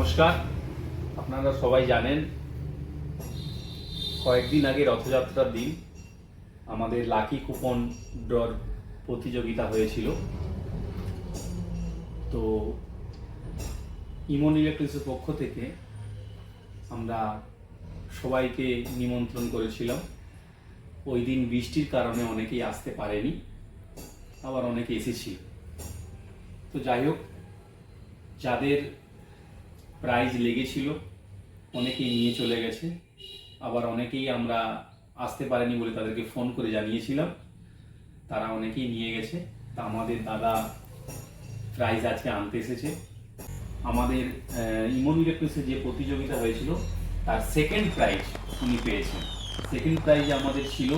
নমস্কার। আপনারা সবাই জানেন কয়েকদিন আগে রথযাত্রার দিন আমাদের লাকি কুপন ড্রর প্রতিযোগিতা হয়েছিল। তো ইমন ইলেকট্রিক্সের পক্ষ থেকে আমরা সবাইকে নিমন্ত্রণ করেছিলাম। ওই দিন বৃষ্টির কারণে অনেকেই আসতে পারেনি, আবার অনেকে এসেছিল। তো যাই হোক, যাদের প্রাইজ লেগেছিল অনেকেই নিয়ে চলে গেছে, আবার অনেকেই আমরা আসতে পারেনি বলে তাদেরকে ফোন করে জানিয়েছিলাম, তারা অনেকেই নিয়ে গেছে। তা আমাদের দাদা প্রাইজ আজকে আনতে এসেছে। আমাদের ইমন ইলেকট্রিক্সের যে প্রতিযোগিতা হয়েছিল তার সেকেন্ড প্রাইজ উনি পেয়েছেন। সেকেন্ড প্রাইজে আমাদের ছিল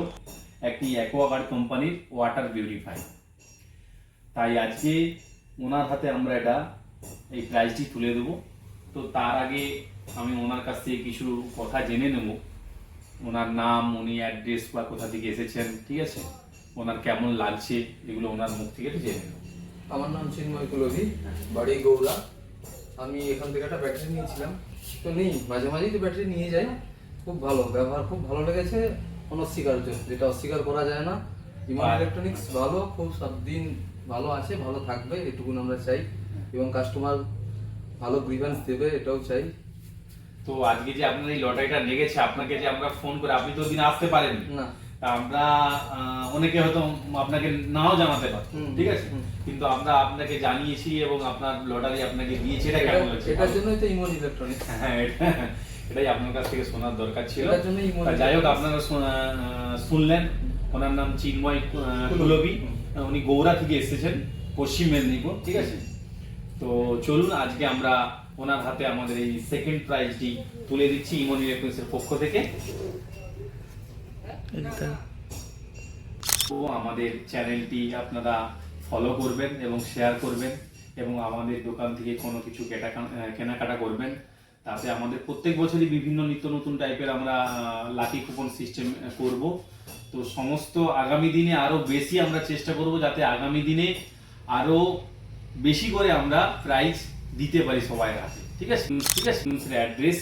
একটি অ্যাকোয়াগার্ড কোম্পানির ওয়াটার পিউরিফাই। তাই আজকে ওনার হাতে আমরা এই প্রাইজটি তুলে দেবো। তো তার আগে আমি ওনার কাছ থেকে কিছু কথা জেনে নেব, ওনার নাম, উনি অ্যাড্রেস বা কোথা থেকে এসেছেন, ঠিক আছে, ওনার কেমন লাগছে, এগুলো ওনার মুখ থেকে একটু জেনে নেব। আমার নাম চিন্ময় কুলবি, বাড়ি গৌড়া। আমি এখান থেকে একটা ব্যাটারি নিয়েছিলাম, তো মাঝে মাঝেই তো ব্যাটারি নিয়ে যাই। খুব ভালো ব্যবহার, খুব ভালো লেগেছে, অনস্বীকার্য, যেটা অস্বীকার করা যায় না। ইমন ইলেকট্রনিক্স ভালো, খুব সব দিন ভালো আছে, ভালো থাকবে, এটুকুন আমরা চাই। এবং কাস্টমার ভালো গ্রিভেন্স দেবে, এটাও চাই। তো আজকে যে আপনার এই লটারিটা লেগেছে, আপনাকে যে আমরা ফোন করে, আপনি তো দিন আসতে পারেন না, তা আমরা অনেকে হয়তো আপনাকে নাও জানাতে পারে, ঠিক আছে, কিন্তু আমরা আপনাকে জানিয়েছি এবং আপনার লটারি আপনাকে দিয়েছি। এটা কেমন লাগছে? এটার জন্যই তো ইমন ইলেকট্রনিক্স। হ্যাঁ, এটাই আপনার কাছ থেকে শোনার দরকার ছিল। এটার জন্যই ইমন। যাই হোক, আপনারা শুনলেন, ওনার নাম চিন্ময় কুলবি, উনি গৌড়া থেকে এসেছেন, পশ্চিম মেদিনীপুর, ঠিক আছে। তো চলুন আজকে আমরা ওনার হাতে আমাদের এই সেকেন্ড প্রাইজটি তুলে দিচ্ছি ইমন ইলেকট্রিক্সের পক্ষ থেকে। তো আমাদের চ্যানেলটি আপনারা ফলো করবেন এবং শেয়ার করবেন, এবং আমাদের দোকান থেকে কোনো কিছু কেনাকাটা করবেন। তাতে আমাদের প্রত্যেক বছরই বিভিন্ন নিত্য নতুন টাইপের আমরা লাকি কুপন সিস্টেম করব। তো সমস্ত আগামী দিনে আরো বেশি আমরা চেষ্টা করব, যাতে আগামী দিনে আরো বেশি করে আমরা প্রাইজ দিতে পারি সবাই হাতে, ঠিক আছে। অ্যাড্রেস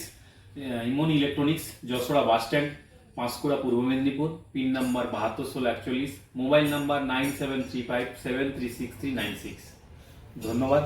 ইমন electronics, Jashora bus stand, Panskura, পূর্ব Medinipur. Pin number 721641, mobile number 9735736396। ধন্যবাদ।